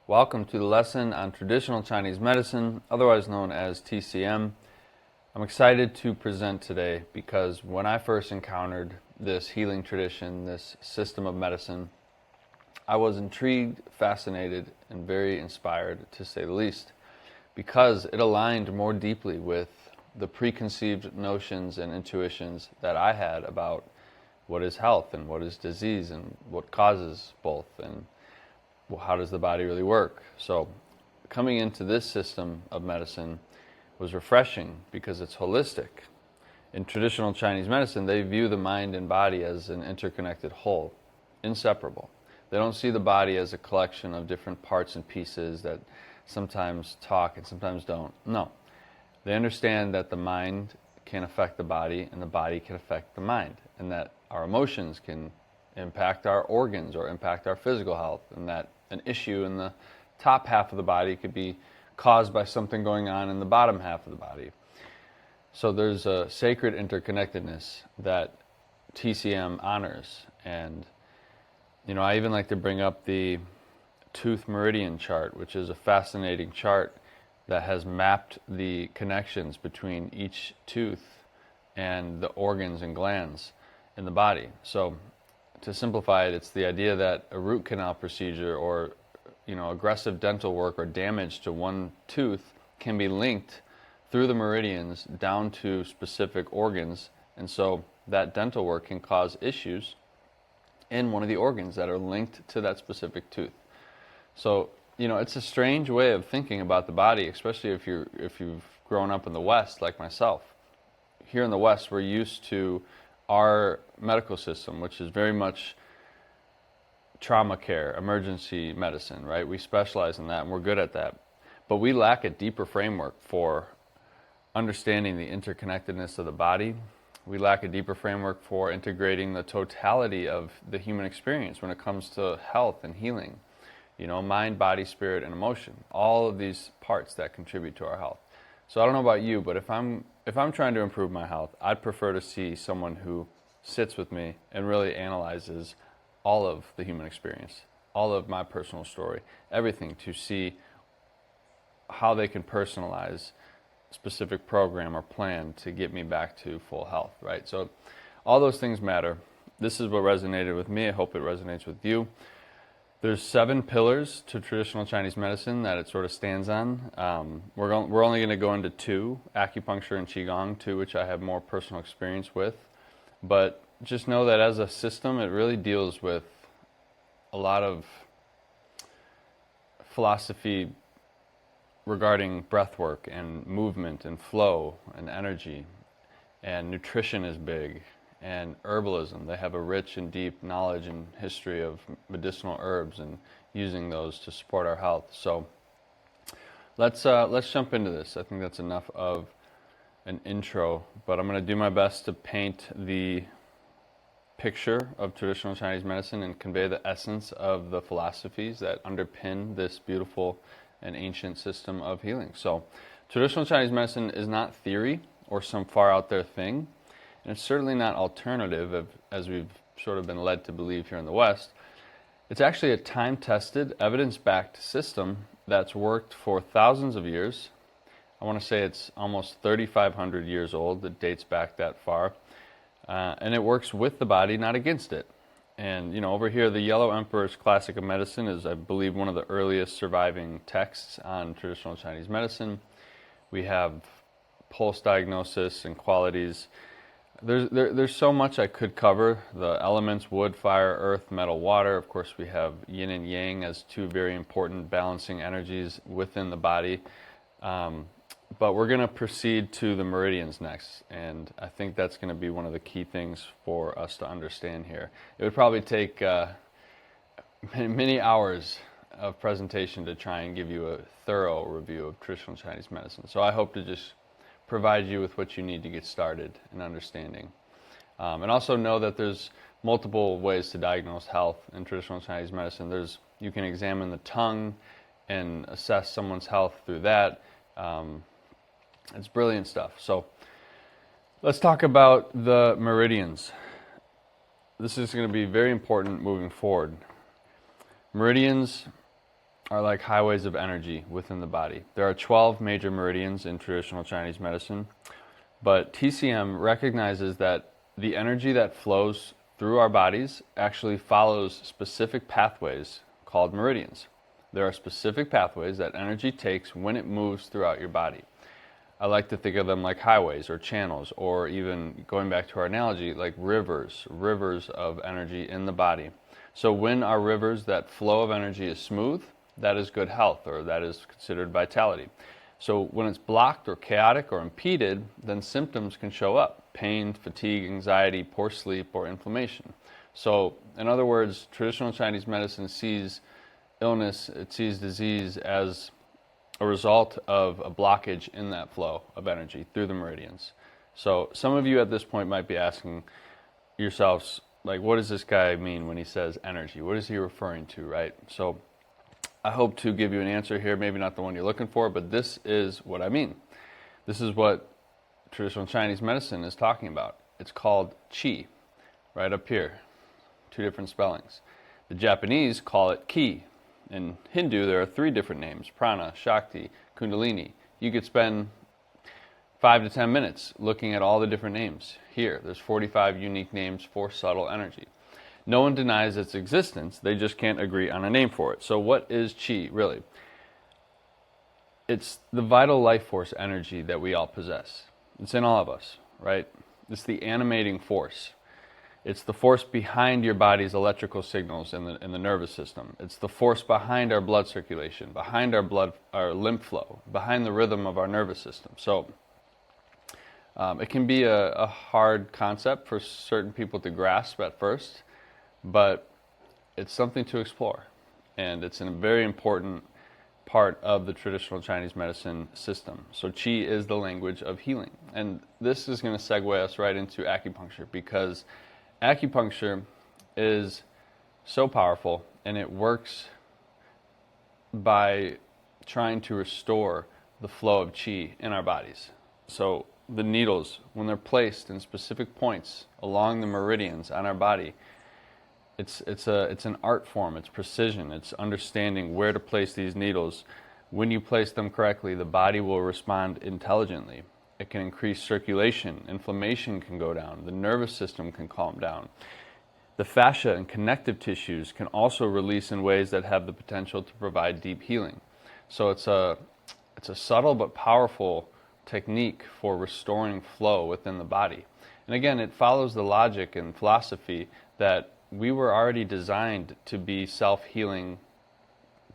Welcome to the lesson on traditional Chinese medicine, otherwise known as TCM. I'm excited to present today because when I first encountered this healing tradition, this system of medicine, I was intrigued, fascinated, and very inspired, to say the least, because it aligned more deeply with the preconceived notions and intuitions that I had about what is health and what is disease and what causes both, and how does the body really work. So coming into this system of medicine was refreshing because it's holistic. In traditional Chinese medicine, they view the mind and body as an interconnected whole, inseparable. They don't see the body as a collection of different parts and pieces that sometimes talk and sometimes don't. No. They understand that the mind can affect the body and the body can affect the mind, and that our emotions can impact our organs or impact our physical health, and that an issue in the top half of the body could be caused by something going on in the bottom half of the body. So there's a sacred interconnectedness that TCM honors. And I even like to bring up the tooth meridian chart, which is a fascinating chart that has mapped the connections between each tooth and the organs and glands in the body. So to simplify it, it's the idea that a root canal procedure or aggressive dental work or damage to one tooth can be linked through the meridians down to specific organs, and so that dental work can cause issues in one of the organs that are linked to that specific tooth. So it's a strange way of thinking about the body, especially if you've grown up in the West like myself. Here in the West, we're used to our medical system, which is very much trauma care, emergency medicine, right? We specialize in that and we're good at that. But we lack a deeper framework for understanding the interconnectedness of the body. We lack a deeper framework for integrating the totality of the human experience when it comes to health and healing. Mind, body, spirit, and emotion. All of these parts that contribute to our health. So I don't know about you, but if I'm trying to improve my health, I'd prefer to see someone who sits with me and really analyzes all of the human experience, all of my personal story, everything, to see how they can personalize a specific program or plan to get me back to full health, right? So all those things matter. This is what resonated with me. I hope it resonates with you. There's 7 pillars to traditional Chinese medicine that it sort of stands on. We're only going to go into 2, acupuncture and qigong, 2 which I have more personal experience with. But just know that as a system, it really deals with a lot of philosophy regarding breath work and movement and flow and energy. And nutrition is big. And herbalism. They have a rich and deep knowledge and history of medicinal herbs and using those to support our health. So let's jump into this. I think that's enough of an intro, but I'm going to do my best to paint the picture of traditional Chinese medicine and convey the essence of the philosophies that underpin this beautiful and ancient system of healing. So traditional Chinese medicine is not theory or some far out there thing. And it's certainly not alternative, as we've sort of been led to believe here in the West. It's actually a time-tested, evidence-backed system that's worked for thousands of years. I want to say it's almost 3,500 years old. It dates back that far. And it works with the body, not against it. And, over here, the Yellow Emperor's Classic of Medicine is, I believe, one of the earliest surviving texts on traditional Chinese medicine. We have pulse diagnosis and qualities. There's so much I could cover. The elements: wood, fire, earth, metal, water. Of course, we have yin and yang as 2 very important balancing energies within the body. But we're going to proceed to the meridians next, and I think that's going to be one of the key things for us to understand here. It would probably take many hours of presentation to try and give you a thorough review of traditional Chinese medicine. So I hope to just provide you with what you need to get started in understanding. And also know that there's multiple ways to diagnose health in traditional Chinese medicine. You can examine the tongue and assess someone's health through that. It's brilliant stuff. So let's talk about the meridians. This is going to be very important moving forward. Meridians are like highways of energy within the body. There are 12 major meridians in traditional Chinese medicine, but TCM recognizes that the energy that flows through our bodies actually follows specific pathways called meridians. There are specific pathways that energy takes when it moves throughout your body. I like to think of them like highways or channels, or even going back to our analogy, like rivers of energy in the body. So when our rivers, that flow of energy is smooth, that is good health, or that is considered vitality. So when it's blocked or chaotic or impeded, then symptoms can show up: pain, fatigue, anxiety, poor sleep, or inflammation. So in other words, traditional Chinese medicine sees illness, it sees disease as a result of a blockage in that flow of energy through the meridians. So some of you at this point might be asking yourselves, like, what does this guy mean when he says energy? What is he referring to, right? So I hope to give you an answer here, maybe not the one you're looking for, but this is what I mean. This is what traditional Chinese medicine is talking about. It's called qi, right up here, 2 different spellings. The Japanese call it ki. In Hindu, there are 3 different names: prana, shakti, kundalini. You could spend 5 to 10 minutes looking at all the different names. Here, there's 45 unique names for subtle energy. No one denies its existence, they just can't agree on a name for it. So what is qi, really? It's the vital life force energy that we all possess. It's in all of us, right? It's the animating force. It's the force behind your body's electrical signals in the nervous system. It's the force behind our blood circulation, behind our lymph flow, behind the rhythm of our nervous system. So it can be a hard concept for certain people to grasp at first, but it's something to explore, and it's a very important part of the traditional Chinese medicine system. So qi is the language of healing, and this is going to segue us right into acupuncture, because acupuncture is so powerful, and it works by trying to restore the flow of qi in our bodies. So the needles, when they're placed in specific points along the meridians on our body, it's an art form. It's precision. It's understanding where to place these needles. When you place them correctly, the body will respond intelligently. It can increase circulation. Inflammation can go down. The nervous system can calm down. The fascia and connective tissues can also release in ways that have the potential to provide deep healing. So it's a subtle but powerful technique for restoring flow within the body. And again, it follows the logic and philosophy that we were already designed to be self-healing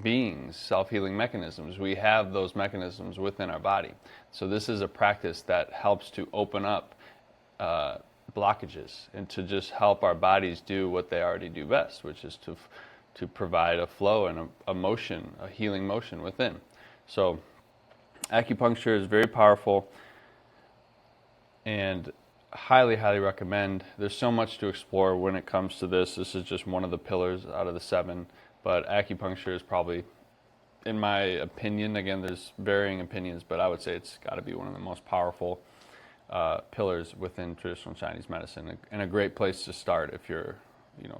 beings, self-healing mechanisms. We have those mechanisms within our body. So this is a practice that helps to open up blockages and to just help our bodies do what they already do best, which is to provide a flow and a motion, a healing motion within. So acupuncture is very powerful, and highly recommend. There's so much to explore when it comes to this. This is just one of the pillars out of the 7, but acupuncture is probably, in my opinion, again, there's varying opinions, but I would say it's got to be one of the most powerful pillars within traditional Chinese medicine, and a great place to start if you're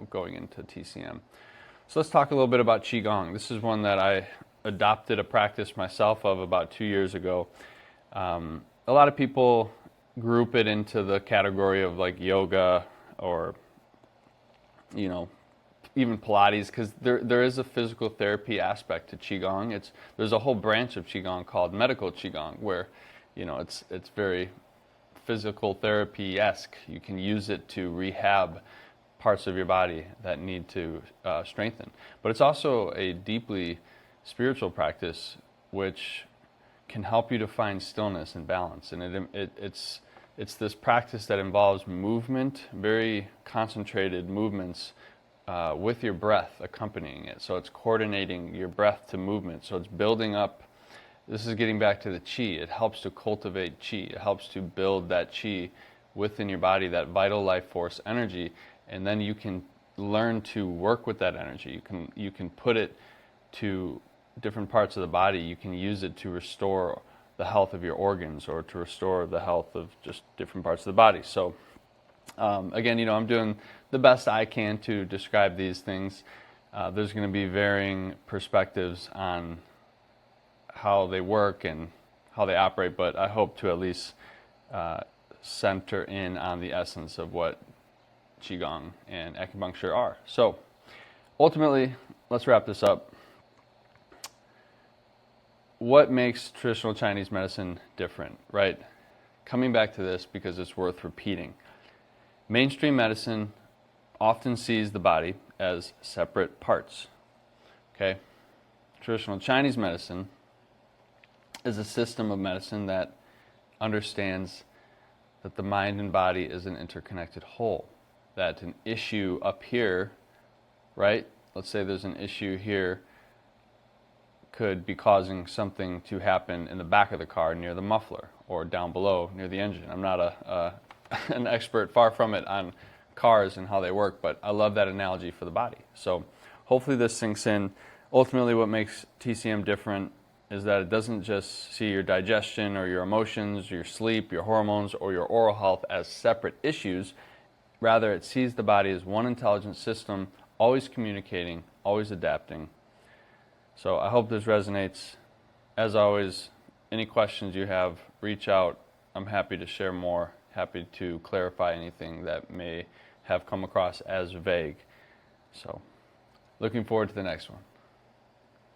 going into TCM. So let's talk a little bit about Qigong. This is one that I adopted a practice myself of about 2 years ago. A lot of people group it into the category of like yoga or even Pilates, because there is a physical therapy aspect to Qigong. There's a whole branch of Qigong called medical Qigong, where it's very physical therapy-esque. You can use it to rehab parts of your body that need to strengthen. But it's also a deeply spiritual practice which can help you to find stillness and balance. And it's this practice that involves movement, very concentrated movements with your breath accompanying it. So it's coordinating your breath to movement. So it's building up. This is getting back to the qi. It helps to cultivate qi. It helps to build that qi within your body, that vital life force energy. And then you can learn to work with that energy. You can put it to different parts of the body. You can use it to restore the health of your organs, or to restore the health of just different parts of the body. So again, I'm doing the best I can to describe these things. There's going to be varying perspectives on how they work and how they operate, but I hope to at least center in on the essence of what Qigong and acupuncture are. So ultimately, let's wrap this up. What makes traditional Chinese medicine different, right? Coming back to this because it's worth repeating. Mainstream medicine often sees the body as separate parts. Okay? Traditional Chinese medicine is a system of medicine that understands that the mind and body is an interconnected whole. That an issue up here, right? Let's say there's an issue here, could be causing something to happen in the back of the car near the muffler or down below near the engine. I'm not an expert, far from it, on cars and how they work, but I love that analogy for the body. So hopefully this sinks in. Ultimately, what makes TCM different is that it doesn't just see your digestion or your emotions, your sleep, your hormones, or your oral health as separate issues. Rather, it sees the body as one intelligent system, always communicating, always adapting. So I hope this resonates. As always, any questions you have, reach out. I'm happy to share more, happy to clarify anything that may have come across as vague. So looking forward to the next one.